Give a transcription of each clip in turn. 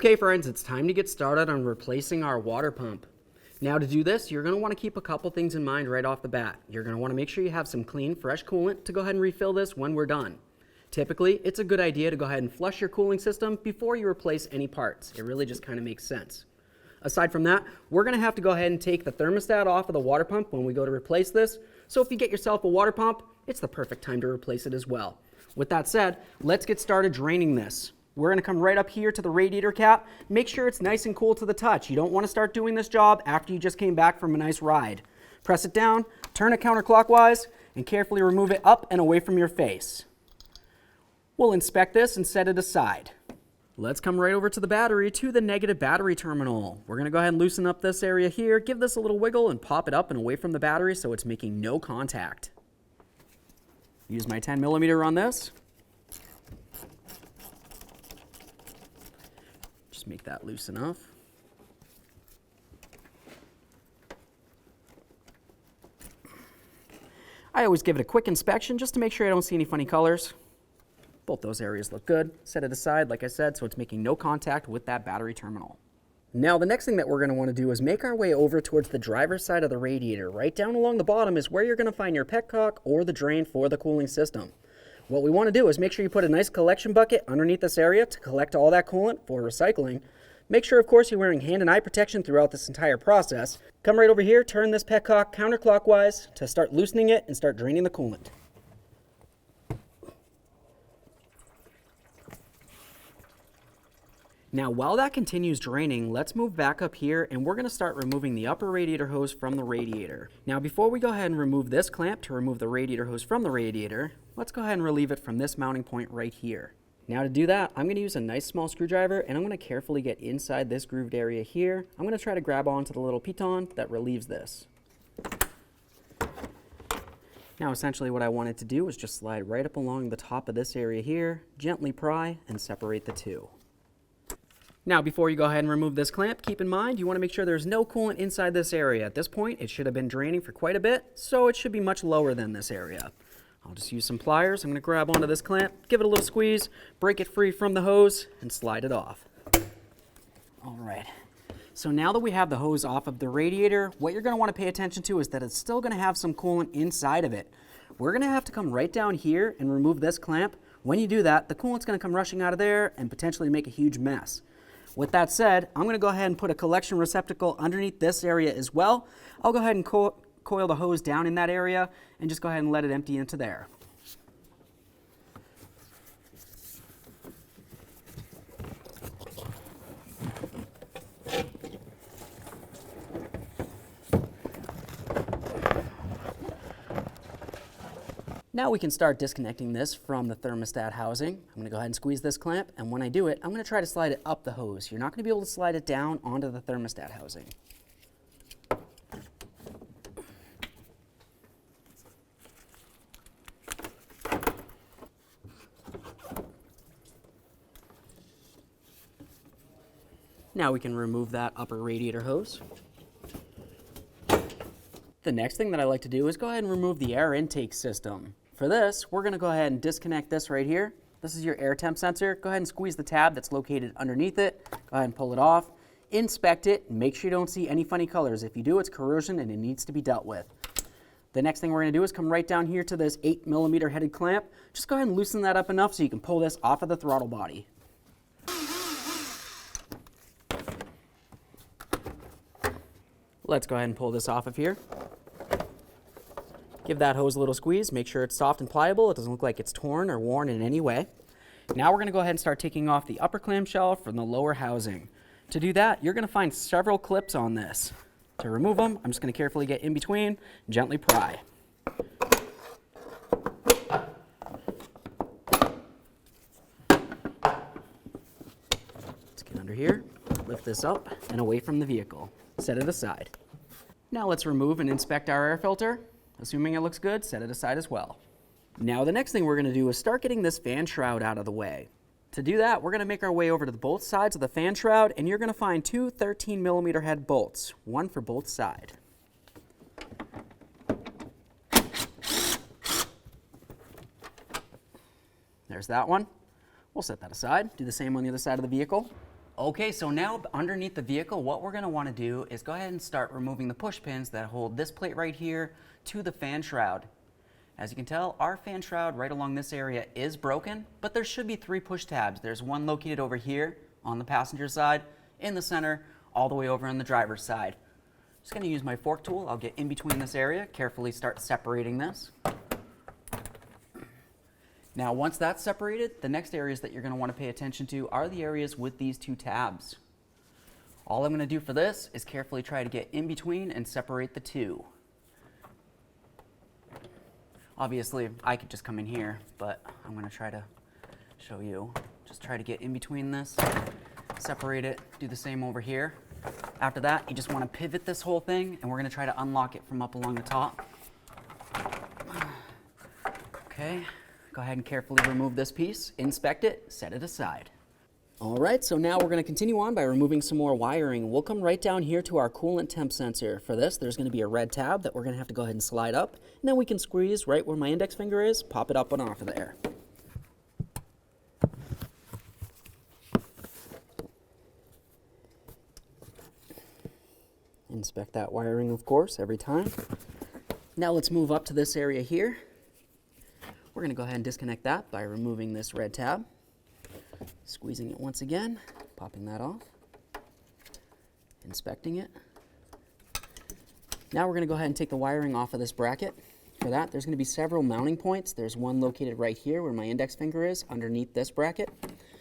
Okay friends, it's time to get started on replacing our water pump. Now to do this, you're going to want to keep a couple things in mind right off the bat. You're going to want to make sure you have some clean, fresh coolant to go ahead and refill this when we're done. Typically, it's a good idea to go ahead and flush your cooling system before you replace any parts. It really just kind of makes sense. Aside from that, we're going to have to go ahead and take the thermostat off of the water pump when we go to replace this. So if you get yourself a water pump, it's the perfect time to replace it as well. With that said, let's get started draining this. We're going to come right up here to the radiator cap. Make sure it's nice and cool to the touch. You don't want to start doing this job after you just came back from a nice ride. Press it down, turn it counterclockwise, and carefully remove it up and away from your face. We'll inspect this and set it aside. Let's come right over to the battery, to the negative battery terminal. We're going to go ahead and loosen up this area here, give this a little wiggle, and pop it up and away from the battery so it's making no contact. Use my 10mm on this. Just make that loose enough. I always give it a quick inspection just to make sure I don't see any funny colors. Both those areas look good. Set it aside, like I said, so it's making no contact with that battery terminal. Now, the next thing that we're going to want to do is make our way over towards the driver's side of the radiator. Right down along the bottom is where you're going to find your petcock or the drain for the cooling system. What we want to do is make sure you put a nice collection bucket underneath this area to collect all that coolant for recycling. Make sure, of course, you're wearing hand and eye protection throughout this entire process. Come right over here, turn this petcock counterclockwise to start loosening it and start draining the coolant. Now, while that continues draining, let's move back up here and we're going to start removing the upper radiator hose from the radiator. Now, before we go ahead and remove this clamp to remove the radiator hose from the radiator, let's go ahead and relieve it from this mounting point right here. Now, to do that, I'm going to use a nice small screwdriver and I'm going to carefully get inside this grooved area here. I'm going to try to grab onto the little piton that relieves this. Now, essentially what I wanted to do is just slide right up along the top of this area here, gently pry, and separate the two. Now, before you go ahead and remove this clamp, keep in mind you want to make sure there's no coolant inside this area. At this point, it should have been draining for quite a bit, so it should be much lower than this area. I'll just use some pliers. I'm going to grab onto this clamp, give it a little squeeze, break it free from the hose, and slide it off. All right. So now that we have the hose off of the radiator, what you're going to want to pay attention to is that it's still going to have some coolant inside of it. We're going to have to come right down here and remove this clamp. When you do that, the coolant's going to come rushing out of there and potentially make a huge mess. With that said, I'm going to go ahead and put a collection receptacle underneath this area as well. I'll go ahead and coil the hose down in that area and just go ahead and let it empty into there. Now we can start disconnecting this from the thermostat housing. I'm going to go ahead and squeeze this clamp, and when I do it, I'm going to try to slide it up the hose. You're not going to be able to slide it down onto the thermostat housing. Now we can remove that upper radiator hose. The next thing that I like to do is go ahead and remove the air intake system. For this, we're going to go ahead and disconnect this right here. This is your air temp sensor. Go ahead and squeeze the tab that's located underneath it. Go ahead and pull it off. Inspect it and make sure you don't see any funny colors. If you do, it's corrosion and it needs to be dealt with. The next thing we're going to do is come right down here to this 8mm headed clamp. Just go ahead and loosen that up enough so you can pull this off of the throttle body. Let's go ahead and pull this off of here. Give that hose a little squeeze, make sure it's soft and pliable. It doesn't look like it's torn or worn in any way. Now we're going to go ahead and start taking off the upper clamshell from the lower housing. To do that, you're going to find several clips on this. To remove them, I'm just going to carefully get in between, gently pry. Let's get under here, lift this up and away from the vehicle. Set it aside. Now let's remove and inspect our air filter. Assuming it looks good, set it aside as well. Now the next thing we're going to do is start getting this fan shroud out of the way. To do that, we're going to make our way over to both sides of the fan shroud, and you're going to find two 13mm head bolts, one for both sides. There's that one. We'll set that aside. Do the same on the other side of the vehicle. Okay, so now underneath the vehicle, what we're going to want to do is go ahead and start removing the push pins that hold this plate right here to the fan shroud. As you can tell, our fan shroud right along this area is broken, but there should be 3 push tabs. There's one located over here on the passenger side, in the center, all the way over on the driver's side. Just going to use my fork tool. I'll get in between this area, carefully start separating this. Now, once that's separated, the next areas that you're going to want to pay attention to are the areas with these 2 tabs. All I'm going to do for this is carefully try to get in between and separate the 2. Obviously, I could just come in here, but I'm going to try to show you. Just try to get in between this, separate it, do the same over here. After that, you just want to pivot this whole thing, and we're going to try to unlock it from up along the top. Okay. Go ahead and carefully remove this piece, inspect it, set it aside. All right, so now we're going to continue on by removing some more wiring. We'll come right down here to our coolant temp sensor. For this, there's going to be a red tab that we're going to have to go ahead and slide up, and then we can squeeze right where my index finger is, pop it up and off of there. Inspect that wiring, of course, every time. Now let's move up to this area here. We're going to go ahead and disconnect that by removing this red tab, squeezing it once again, popping that off, inspecting it. Now we're going to go ahead and take the wiring off of this bracket. For that, there's going to be several mounting points. There's one located right here where my index finger is, underneath this bracket.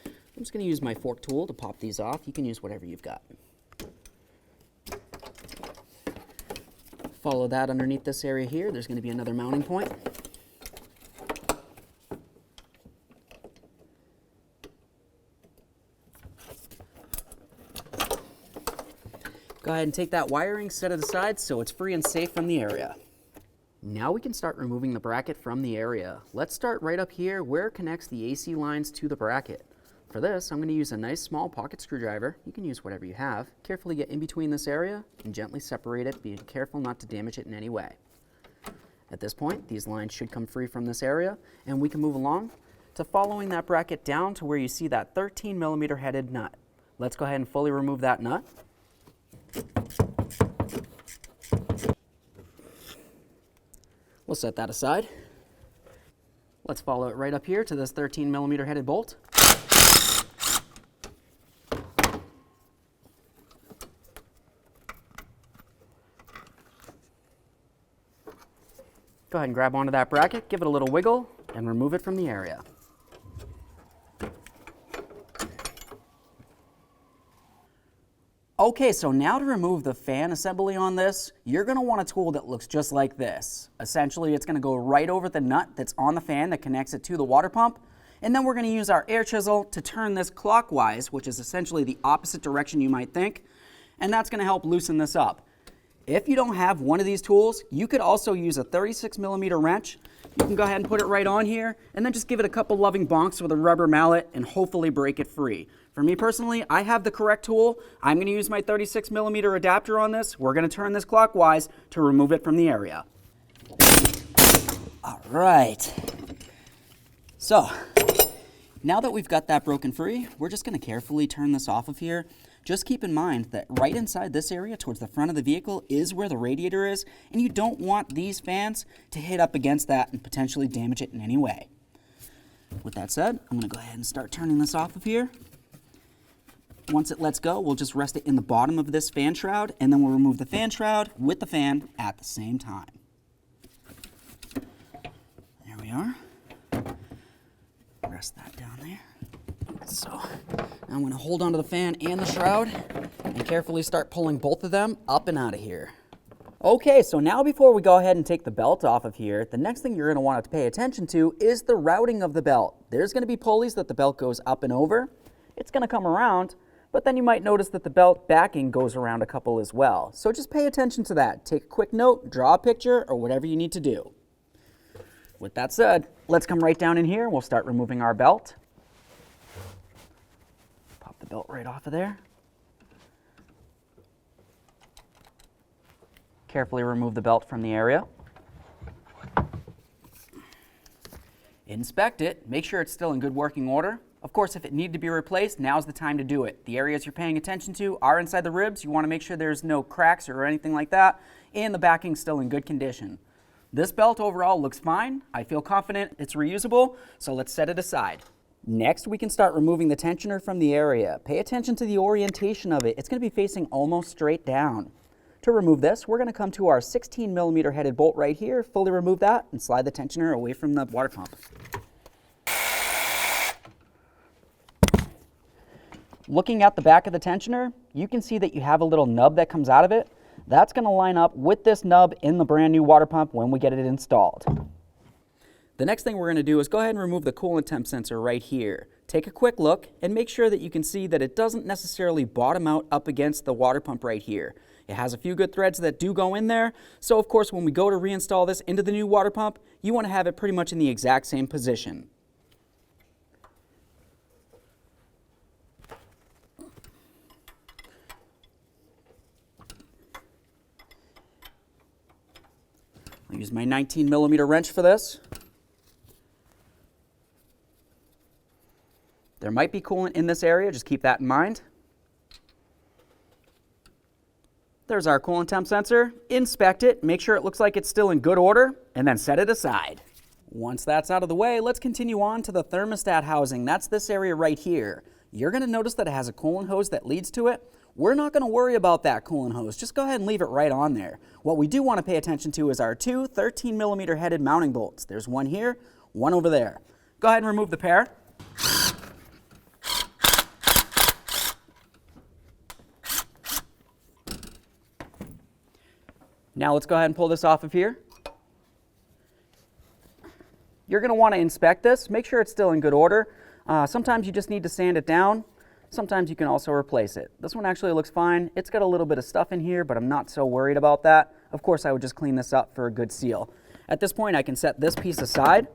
I'm just going to use my fork tool to pop these off. You can use whatever you've got. Follow that underneath this area here. There's going to be another mounting point. Go ahead and take that wiring, set it aside so it's free and safe from the area. Now we can start removing the bracket from the area. Let's start right up here where it connects the AC lines to the bracket. For this, I'm going to use a nice small pocket screwdriver. You can use whatever you have. Carefully get in between this area and gently separate it, being careful not to damage it in any way. At this point, these lines should come free from this area, and we can move along to following that bracket down to where you see that 13mm headed nut. Let's go ahead and fully remove that nut. We'll set that aside. Let's follow it right up here to this 13mm headed bolt. Go ahead and grab onto that bracket, give it a little wiggle, and remove it from the area. Okay, so now to remove the fan assembly on this, you're going to want a tool that looks just like this. Essentially, it's going to go right over the nut that's on the fan that connects it to the water pump, and then we're going to use our air chisel to turn this clockwise, which is essentially the opposite direction you might think, and that's going to help loosen this up. If you don't have one of these tools, you could also use a 36mm wrench. You can go ahead and put it right on here, and then just give it a couple loving bonks with a rubber mallet and hopefully break it free. For me personally, I have the correct tool. I'm going to use my 36mm adapter on this. We're going to turn this clockwise to remove it from the area. All right. So, now that we've got that broken free, we're just going to carefully turn this off of here. Just keep in mind that right inside this area towards the front of the vehicle is where the radiator is, and you don't want these fans to hit up against that and potentially damage it in any way. With that said, I'm going to go ahead and start turning this off of here. Once it lets go, we'll just rest it in the bottom of this fan shroud, and then we'll remove the fan shroud with the fan at the same time. There we are. Rest that down there. So now I'm going to hold onto the fan and the shroud and carefully start pulling both of them up and out of here. Okay, so now before we go ahead and take the belt off of here, the next thing you're going to want to pay attention to is the routing of the belt. There's going to be pulleys that the belt goes up and over. It's going to come around, but then you might notice that the belt backing goes around a couple as well. So just pay attention to that. Take a quick note, draw a picture, or whatever you need to do. With that said, let's come right down in here and we'll start removing our belt. Pop the belt right off of there. Carefully remove the belt from the area. Inspect it, make sure it's still in good working order. Of course, if it needed to be replaced, now's the time to do it. The areas you're paying attention to are inside the ribs. You want to make sure there's no cracks or anything like that, and the backing's still in good condition. This belt overall looks fine. I feel confident it's reusable, so let's set it aside. Next, we can start removing the tensioner from the area. Pay attention to the orientation of it. It's going to be facing almost straight down. To remove this, we're going to come to our 16mm headed bolt right here, fully remove that, and slide the tensioner away from the water pump. Looking at the back of the tensioner, you can see that you have a little nub that comes out of it. That's going to line up with this nub in the brand new water pump when we get it installed. The next thing we're going to do is go ahead and remove the coolant temp sensor right here. Take a quick look and make sure that you can see that it doesn't necessarily bottom out up against the water pump right here. It has a few good threads that do go in there, so of course when we go to reinstall this into the new water pump, you want to have it pretty much in the exact same position. I'll use my 19mm wrench for this. There might be coolant in this area, just keep that in mind. There's our coolant temp sensor. Inspect it, make sure it looks like it's still in good order, and then set it aside. Once that's out of the way, let's continue on to the thermostat housing. That's this area right here. You're going to notice that it has a coolant hose that leads to it. We're not going to worry about that coolant hose. Just go ahead and leave it right on there. What we do want to pay attention to is our two 13mm headed mounting bolts. There's one here, one over there. Go ahead and remove the pair. Now let's go ahead and pull this off of here. You're going to want to inspect this. Make sure it's still in good order. Sometimes you just need to sand it down. Sometimes you can also replace it. This one actually looks fine. It's got a little bit of stuff in here, but I'm not so worried about that. Of course, I would just clean this up for a good seal. At this point, I can set this piece aside.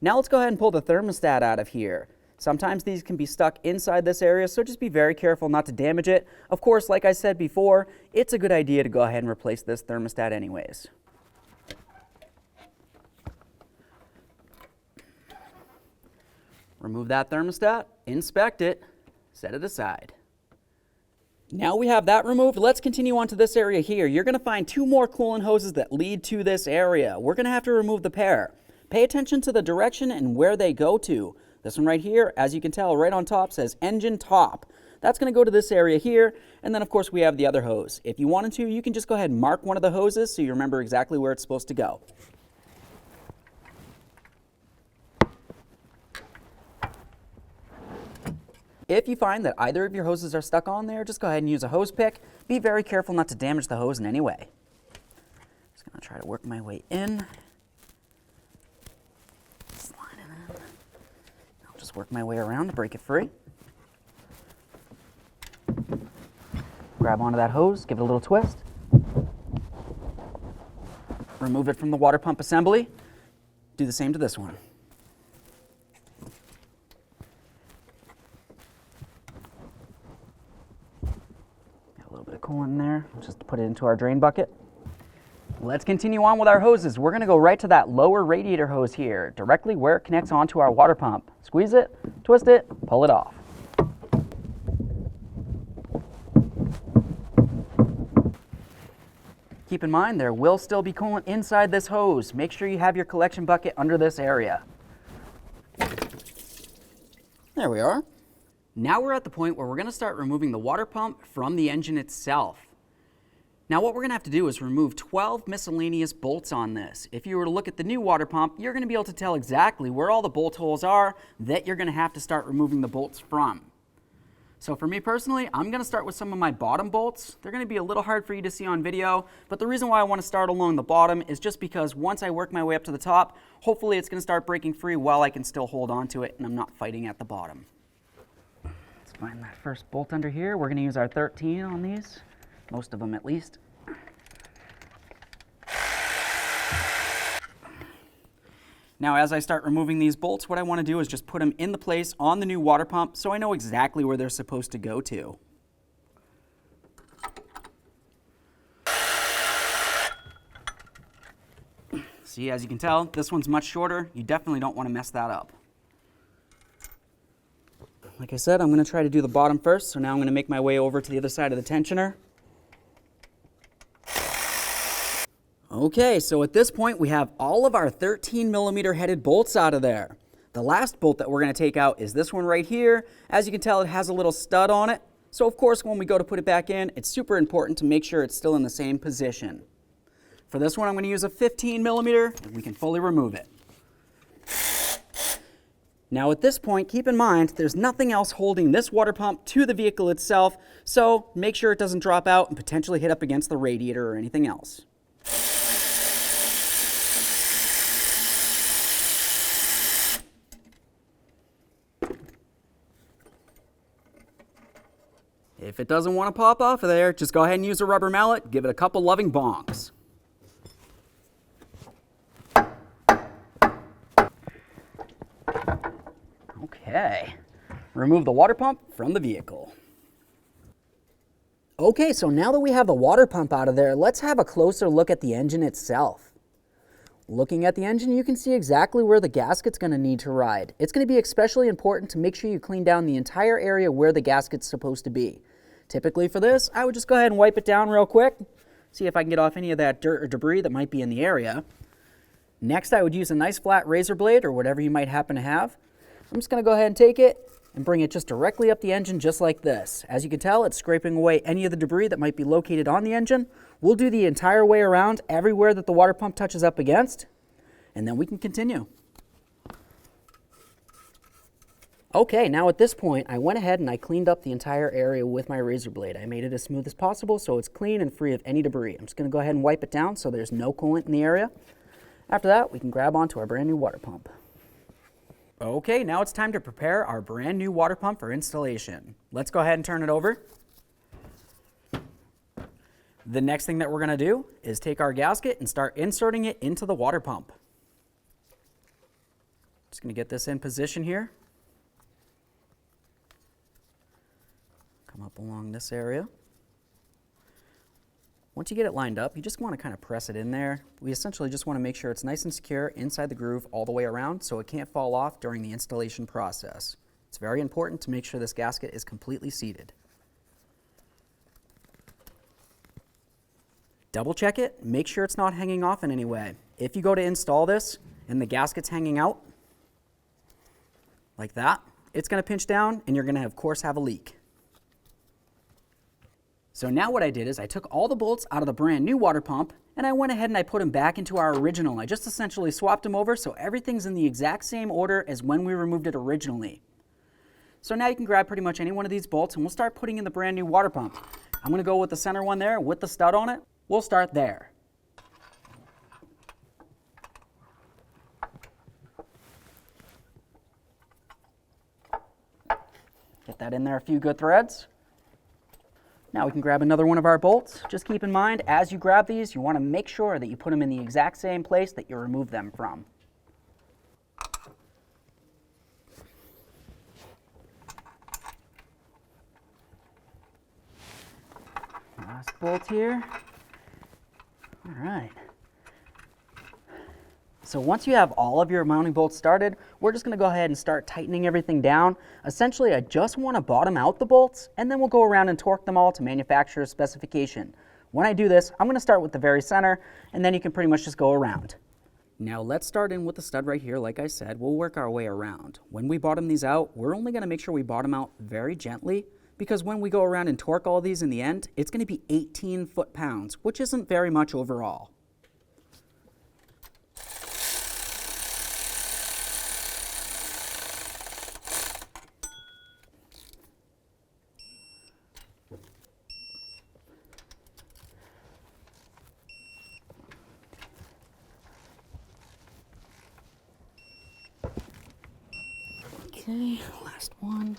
Now let's go ahead and pull the thermostat out of here. Sometimes these can be stuck inside this area, so just be very careful not to damage it. Of course, like I said before, it's a good idea to go ahead and replace this thermostat anyways. Remove that thermostat, inspect it, set it aside. Now we have that removed, let's continue on to this area here. You're going to find two more coolant hoses that lead to this area. We're going to have to remove the pair. Pay attention to the direction and where they go to. This one right here, as you can tell, right on top says engine top. That's going to go to this area here, and then of course we have the other hose. If you wanted to, you can just go ahead and mark one of the hoses so you remember exactly where it's supposed to go. If you find that either of your hoses are stuck on there, just go ahead and use a hose pick. Be very careful not to damage the hose in any way. Just going to try to work my way in. Slide it in. I'll just work my way around to break it free. Grab onto that hose, give it a little twist. Remove it from the water pump assembly. Do the same to this one. Coolant in there, just put it into our drain bucket. Let's continue on with our hoses. We're going to go right to that lower radiator hose here, directly where it connects onto our water pump. Squeeze it, twist it, pull it off. Keep in mind there will still be coolant inside this hose. Make sure you have your collection bucket under this area. There we are. Now we're at the point where we're going to start removing the water pump from the engine itself. Now what we're going to have to do is remove 12 miscellaneous bolts on this. If you were to look at the new water pump, you're going to be able to tell exactly where all the bolt holes are that you're going to have to start removing the bolts from. So for me personally, I'm going to start with some of my bottom bolts. They're going to be a little hard for you to see on video, but the reason why I want to start along the bottom is just because once I work my way up to the top, hopefully it's going to start breaking free while I can still hold on to it and I'm not fighting at the bottom. Find that first bolt under here. We're going to use our 13 on these, most of them at least. Now as I start removing these bolts, what I want to do is just put them in the place on the new water pump so I know exactly where they're supposed to go to. See, as you can tell, this one's much shorter. You definitely don't want to mess that up. like I said, I'm going to try to do the bottom first, so now I'm going to make my way over to the other side of the tensioner. Okay, so at this point we have all of our 13mm headed bolts out of there. The last bolt that we're going to take out is this one right here. As you can tell, it has a little stud on it. So of course, when we go to put it back in, it's super important to make sure it's still in the same position. For this one, I'm going to use a 15mm, and we can fully remove it. Now at this point, keep in mind, there's nothing else holding this water pump to the vehicle itself, so make sure it doesn't drop out and potentially hit up against the radiator or anything else. If it doesn't want to pop off of there, just go ahead and use a rubber mallet, give it a couple loving bonks. Okay, remove the water pump from the vehicle. Okay, so now that we have the water pump out of there, let's have a closer look at the engine itself. Looking at the engine, you can see exactly where the gasket's going to need to ride. It's going to be especially important to make sure you clean down the entire area where the gasket's supposed to be. Typically for this, I would just go ahead and wipe it down real quick, see if I can get off any of that dirt or debris that might be in the area. Next, I would use a nice flat razor blade or whatever you might happen to have. I'm just going to go ahead and take it and bring it just directly up the engine just like this. As you can tell, it's scraping away any of the debris that might be located on the engine. We'll do the entire way around everywhere that the water pump touches up against, and then we can continue. Okay, now at this point, I went ahead and I cleaned up the entire area with my razor blade. I made it as smooth as possible so it's clean and free of any debris. I'm just going to go ahead and wipe it down so there's no coolant in the area. After that, we can grab onto our brand new water pump. Okay, now it's time to prepare our brand new water pump for installation. Let's go ahead and turn it over. The next thing that we're going to do is take our gasket and start inserting it into the water pump. Just going to get this in position here. Come up along this area. Once you get it lined up, you just want to kind of press it in there. We essentially just want to make sure it's nice and secure inside the groove all the way around so it can't fall off during the installation process. It's very important to make sure this gasket is completely seated. Double check it, make sure it's not hanging off in any way. If you go to install this and the gasket's hanging out like that, it's going to pinch down and you're going to of course have a leak. So now what I did is I took all the bolts out of the brand new water pump and I went ahead and I put them back into our original. I just essentially swapped them over so everything's in the exact same order as when we removed it originally. So now you can grab pretty much any one of these bolts and we'll start putting in the brand new water pump. I'm going to go with the center one there with the stud on it. We'll start there. Get that in there a few good threads. Now we can grab another one of our bolts. Just keep in mind, as you grab these, you want to make sure that you put them in the exact same place that you removed them from. Last bolt here. All right. So once you have all of your mounting bolts started, we're just going to go ahead and start tightening everything down. Essentially, I just want to bottom out the bolts, and then we'll go around and torque them all to manufacturer's specification. When I do this, I'm going to start with the very center, and then you can pretty much just go around. Now let's start in with the stud right here. Like I said, we'll work our way around. When we bottom these out, we're only going to make sure we bottom out very gently, because when we go around and torque all these in the end, it's going to be 18 foot-pounds, which isn't very much overall. Okay, last one.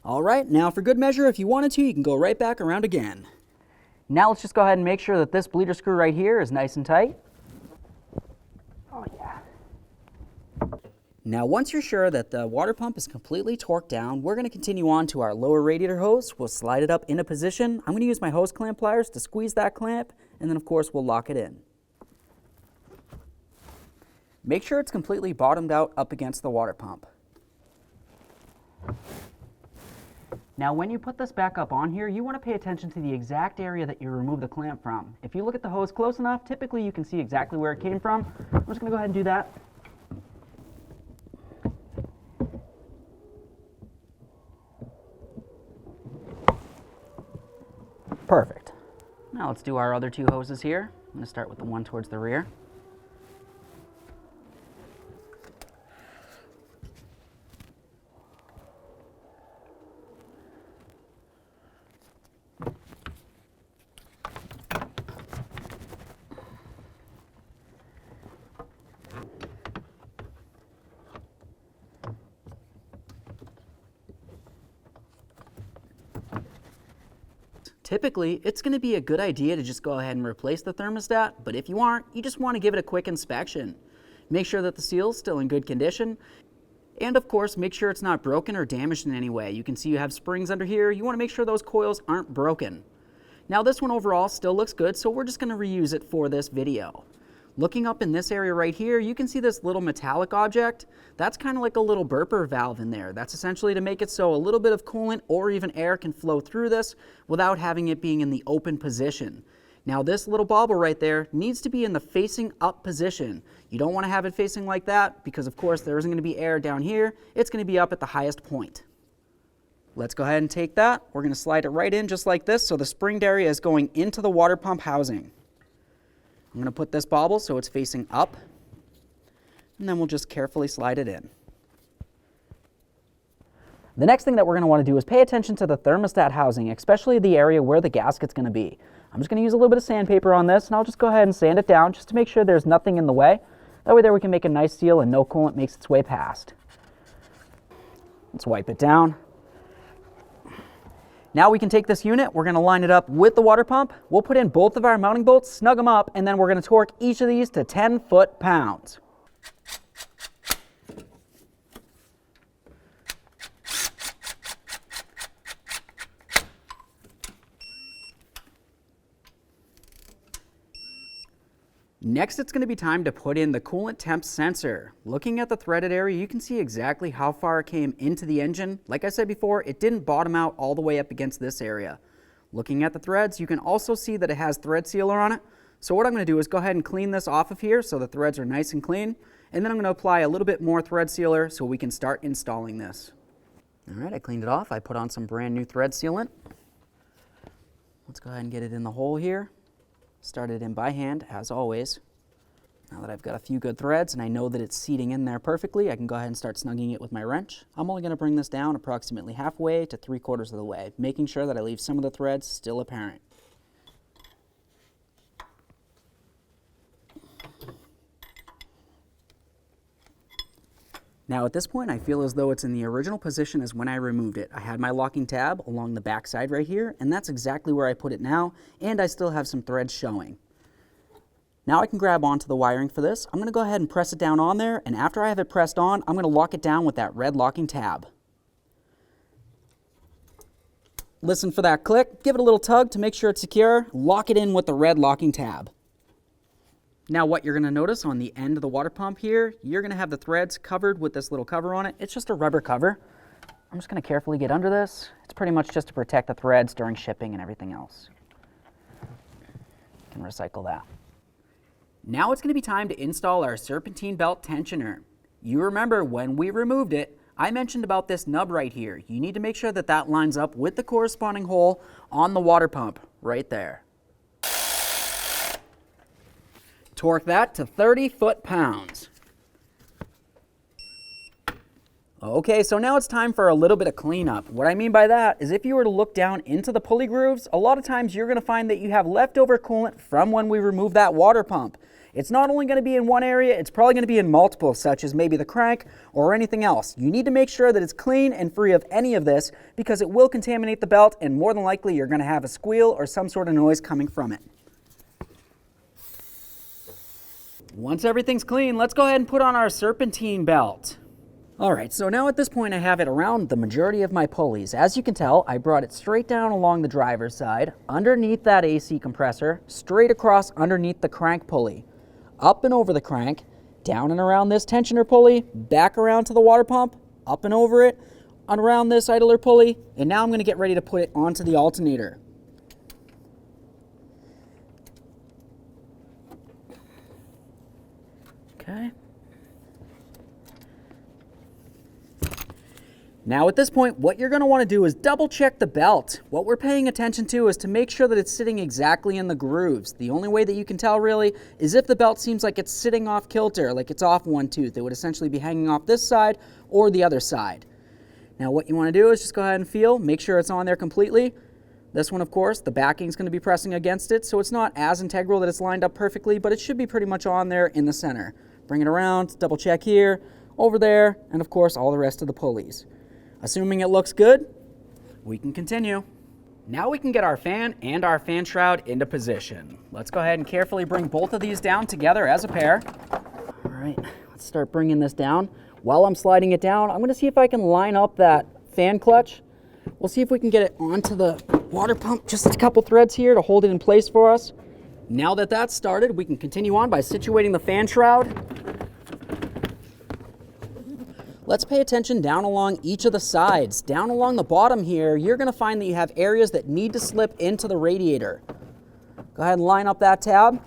All right, now for good measure, if you wanted to, you can go right back around again. Now let's just go ahead and make sure that this bleeder screw right here is nice and tight. Oh yeah. Now once you're sure that the water pump is completely torqued down, we're going to continue on to our lower radiator hose. We'll slide it up into position. I'm going to use my hose clamp pliers to squeeze that clamp, and then of course we'll lock it in. Make sure it's completely bottomed out up against the water pump. Now when you put this back up on here, you want to pay attention to the exact area that you remove the clamp from. If you look at the hose close enough, typically you can see exactly where it came from. I'm just going to go ahead and do that. Perfect. Now let's do our other two hoses here. I'm going to start with the one towards the rear. Typically, it's going to be a good idea to just go ahead and replace the thermostat, but if you aren't, you just want to give it a quick inspection. Make sure that the seal's still in good condition, and of course, make sure it's not broken or damaged in any way. You can see you have springs under here. You want to make sure those coils aren't broken. Now this one overall still looks good, so we're just going to reuse it for this video. Looking up in this area right here, you can see this little metallic object. That's kind of like a little burper valve in there. That's essentially to make it so a little bit of coolant or even air can flow through this without having it being in the open position. Now this little bobble right there needs to be in the facing up position. You don't want to have it facing like that because of course there isn't going to be air down here. It's going to be up at the highest point. Let's go ahead and take that. We're going to slide it right in just like this so the springed area is going into the water pump housing. I'm going to put this bobble so it's facing up, and then we'll just carefully slide it in. The next thing that we're going to want to do is pay attention to the thermostat housing, especially the area where the gasket's going to be. I'm just going to use a little bit of sandpaper on this, and I'll just go ahead and sand it down just to make sure there's nothing in the way. That way there we can make a nice seal and no coolant makes its way past. Let's wipe it down. Now we can take this unit, we're going to line it up with the water pump. We'll put in both of our mounting bolts, snug them up, and then we're going to torque each of these to 10 foot-pounds. Next, it's going to be time to put in the coolant temp sensor. Looking at the threaded area, you can see exactly how far it came into the engine. Like I said before, it didn't bottom out all the way up against this area. Looking at the threads, you can also see that it has thread sealer on it. So what I'm going to do is go ahead and clean this off of here so the threads are nice and clean. And then I'm going to apply a little bit more thread sealer so we can start installing this. All right, I cleaned it off. I put on some brand new thread sealant. Let's go ahead and get it in the hole here. Start it in by hand, as always. Now that I've got a few good threads and I know that it's seating in there perfectly, I can go ahead and start snugging it with my wrench. I'm only going to bring this down approximately halfway to 3/4 of the way, making sure that I leave some of the threads still apparent. Now at this point, I feel as though it's in the original position as when I removed it. I had my locking tab along the back side right here, and that's exactly where I put it now, and I still have some threads showing. Now I can grab onto the wiring for this. I'm going to go ahead and press it down on there, and after I have it pressed on, I'm going to lock it down with that red locking tab. Listen for that click, give it a little tug to make sure it's secure, lock it in with the red locking tab. Now what you're going to notice on the end of the water pump here, you're going to have the threads covered with this little cover on it. It's just a rubber cover. I'm just going to carefully get under this. It's pretty much just to protect the threads during shipping and everything else. You can recycle that. Now it's going to be time to install our Serpentine Belt tensioner. You remember when we removed it, I mentioned about this nub right here. You need to make sure that that lines up with the corresponding hole on the water pump right there. Torque that to 30 foot-pounds. Okay, so now it's time for a little bit of cleanup. What I mean by that is if you were to look down into the pulley grooves, a lot of times you're going to find that you have leftover coolant from when we removed that water pump. It's not only going to be in one area, it's probably going to be in multiple, such as maybe the crank or anything else. You need to make sure that it's clean and free of any of this because it will contaminate the belt and more than likely you're going to have a squeal or some sort of noise coming from it. Once everything's clean, let's go ahead and put on our Serpentine Belt. Alright, so now at this point I have it around the majority of my pulleys. As you can tell, I brought it straight down along the driver's side, underneath that AC compressor, straight across underneath the crank pulley, up and over the crank, down and around this tensioner pulley, back around to the water pump, up and over it, and around this idler pulley, and now I'm going to get ready to put it onto the alternator. Okay. Now at this point, what you're going to want to do is double check the belt. What we're paying attention to is to make sure that it's sitting exactly in the grooves. The only way that you can tell really is if the belt seems like it's sitting off kilter, like it's off one tooth. It would essentially be hanging off this side or the other side. Now what you want to do is just go ahead and feel, make sure it's on there completely. This one, of course, the backing is going to be pressing against it, so it's not as integral that it's lined up perfectly, but it should be pretty much on there in the center. Bring it around, double check here, over there, and of course all the rest of the pulleys. Assuming it looks good, we can continue. Now we can get our fan and our fan shroud into position. Let's go ahead and carefully bring both of these down together as a pair. All right, let's start bringing this down. While I'm sliding it down, I'm going to see if I can line up that fan clutch. We'll see if we can get it onto the water pump, just a couple threads here to hold it in place for us. Now that that's started, we can continue on by situating the fan shroud. Let's pay attention down along each of the sides. Down along the bottom here, you're going to find that you have areas that need to slip into the radiator. Go ahead and line up that tab.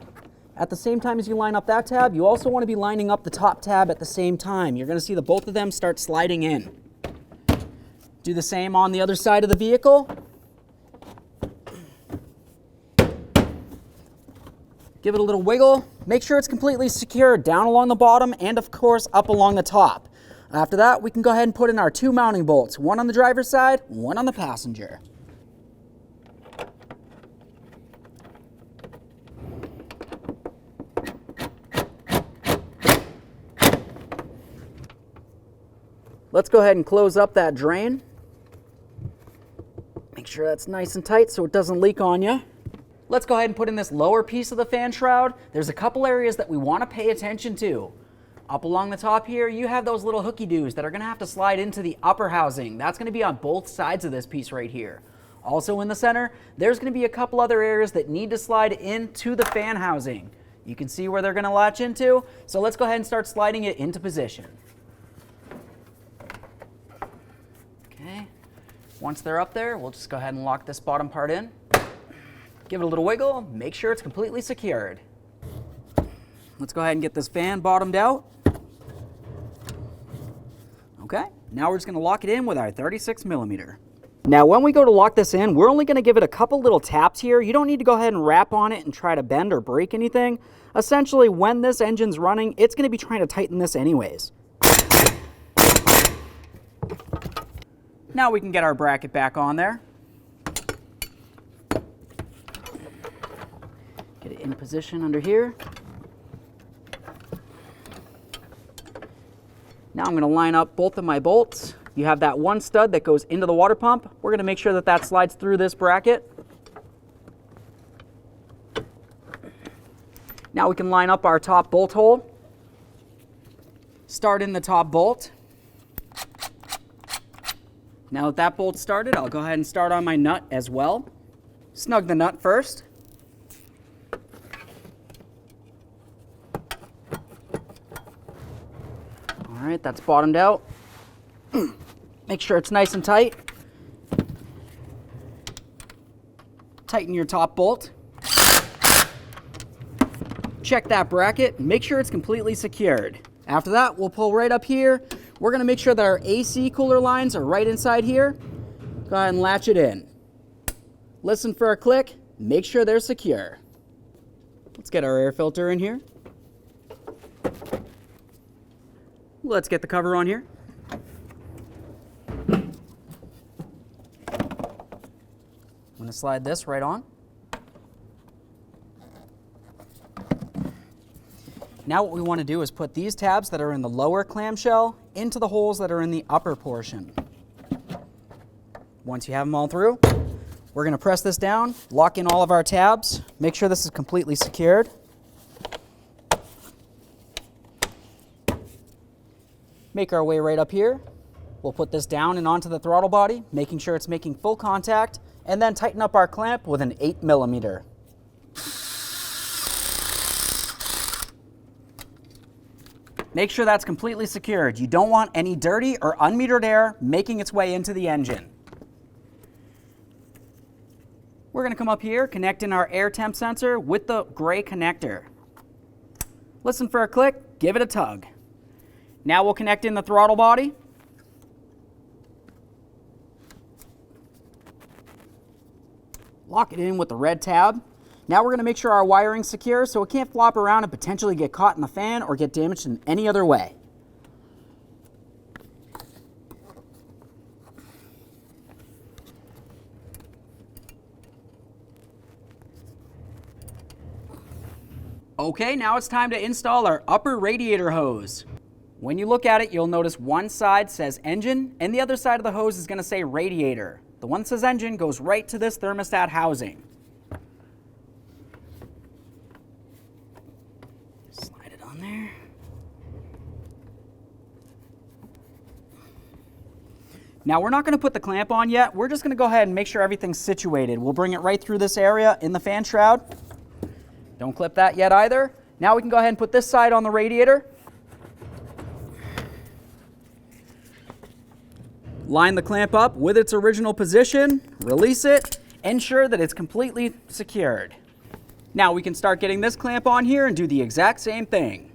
At the same time as you line up that tab, you also want to be lining up the top tab at the same time. You're going to see that both of them start sliding in. Do the same on the other side of the vehicle. Give it a little wiggle. Make sure it's completely secure down along the bottom and of course up along the top. After that, we can go ahead and put in our two mounting bolts, one on the driver's side, one on the passenger. Let's go ahead and close up that drain. Make sure that's nice and tight so it doesn't leak on you. Let's go ahead and put in this lower piece of the fan shroud. There's a couple areas that we want to pay attention to. Up along the top here, you have those little hooky-doos that are going to have to slide into the upper housing. That's going to be on both sides of this piece right here. Also in the center, there's going to be a couple other areas that need to slide into the fan housing. You can see where they're going to latch into, so let's go ahead and start sliding it into position. Okay, once they're up there, we'll just go ahead and lock this bottom part in. Give it a little wiggle, make sure it's completely secured. Let's go ahead and get this fan bottomed out. Okay, now we're just going to lock it in with our 36mm. Now when we go to lock this in, we're only going to give it a couple little taps here. You don't need to go ahead and rap on it and try to bend or break anything. Essentially, when this engine's running, it's going to be trying to tighten this anyways. Now we can get our bracket back on there. Get it in position under here. Now I'm going to line up both of my bolts. You have that one stud that goes into the water pump. We're going to make sure that that slides through this bracket. Now we can line up our top bolt hole. Start in the top bolt. Now that that bolt's started, I'll go ahead and start on my nut as well. Snug the nut first. All right, that's bottomed out. Make sure it's nice and tight. Tighten your top bolt. Check that bracket. Make sure it's completely secured. After that, we'll pull right up here. We're going to make sure that our AC cooler lines are right inside here. Go ahead and latch it in. Listen for a click. Make sure they're secure. Let's get our air filter in here. Let's get the cover on here. I'm going to slide this right on. Now what we want to do is put these tabs that are in the lower clamshell into the holes that are in the upper portion. Once you have them all through, we're going to press this down, lock in all of our tabs, make sure this is completely secured. Make our way right up here. We'll put this down and onto the throttle body, making sure it's making full contact, and then tighten up our clamp with an 8mm. Make sure that's completely secured. You don't want any dirty or unmetered air making its way into the engine. We're going to come up here, connect in our air temp sensor with the gray connector. Listen for a click, give it a tug. Now we'll connect in the throttle body. Lock it in with the red tab. Now we're going to make sure our wiring's secure so it can't flop around and potentially get caught in the fan or get damaged in any other way. Okay, now it's time to install our upper radiator hose. When you look at it, you'll notice one side says engine and the other side of the hose is going to say radiator. The one that says engine goes right to this thermostat housing. Slide it on there. Now we're not going to put the clamp on yet. We're just going to go ahead and make sure everything's situated. We'll bring it right through this area in the fan shroud. Don't clip that yet either. Now we can go ahead and put this side on the radiator. Line the clamp up with its original position, release it, ensure that it's completely secured. Now we can start getting this clamp on here and do the exact same thing.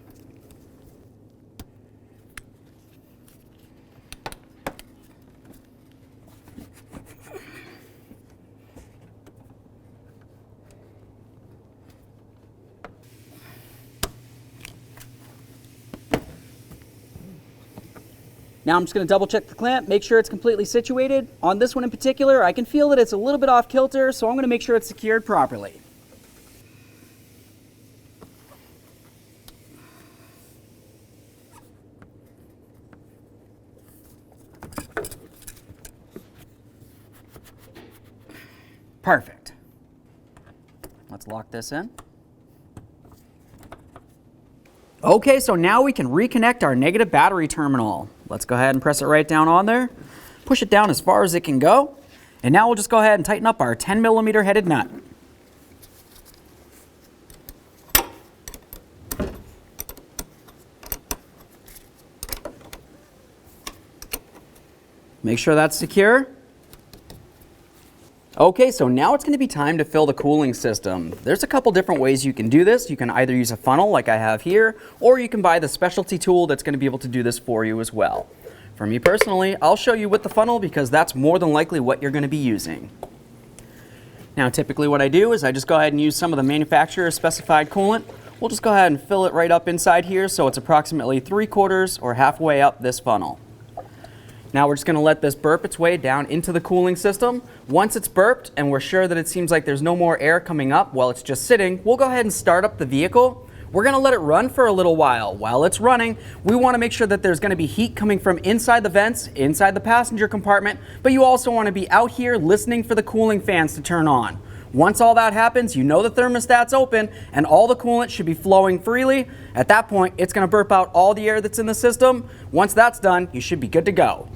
Now I'm just going to double check the clamp, make sure it's completely situated. On this one in particular, I can feel that it's a little bit off kilter, so I'm going to make sure it's secured properly. Perfect. Let's lock this in. Okay, so now we can reconnect our negative battery terminal. Let's go ahead and press it right down on there. Push it down as far as it can go. And now we'll just go ahead and tighten up our 10mm headed nut. Make sure that's secure. Okay, so now it's going to be time to fill the cooling system. There's a couple different ways you can do this. You can either use a funnel like I have here, or you can buy the specialty tool that's going to be able to do this for you as well. For me personally, I'll show you with the funnel because that's more than likely what you're going to be using. Now typically what I do is I just go ahead and use some of the manufacturer's specified coolant. We'll just go ahead and fill it right up inside here so it's approximately 3/4 or halfway up this funnel. Now we're just going to let this burp its way down into the cooling system. Once it's burped and we're sure that it seems like there's no more air coming up while it's just sitting, we'll go ahead and start up the vehicle. We're going to let it run for a little while. While it's running, we want to make sure that there's going to be heat coming from inside the vents, inside the passenger compartment, but you also want to be out here listening for the cooling fans to turn on. Once all that happens, you know the thermostat's open and all the coolant should be flowing freely. At that point, it's going to burp out all the air that's in the system. Once that's done, you should be good to go.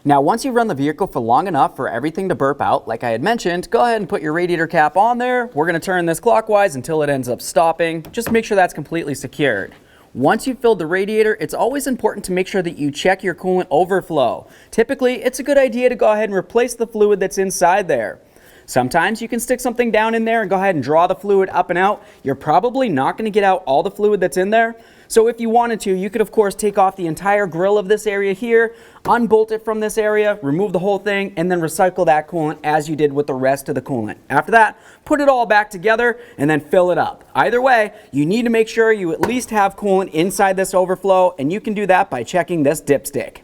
Now, once you've run the vehicle for long enough for everything to burp out, like I had mentioned, go ahead and put your radiator cap on there. We're going to turn this clockwise until it ends up stopping. Just make sure that's completely secured. Once you've filled the radiator, it's always important to make sure that you check your coolant overflow. Typically, it's a good idea to go ahead and replace the fluid that's inside there. Sometimes you can stick something down in there and go ahead and draw the fluid up and out. You're probably not going to get out all the fluid that's in there. So if you wanted to, you could of course take off the entire grill of this area here, unbolt it from this area, remove the whole thing, and then recycle that coolant as you did with the rest of the coolant. After that, put it all back together and then fill it up. Either way, you need to make sure you at least have coolant inside this overflow, and you can do that by checking this dipstick.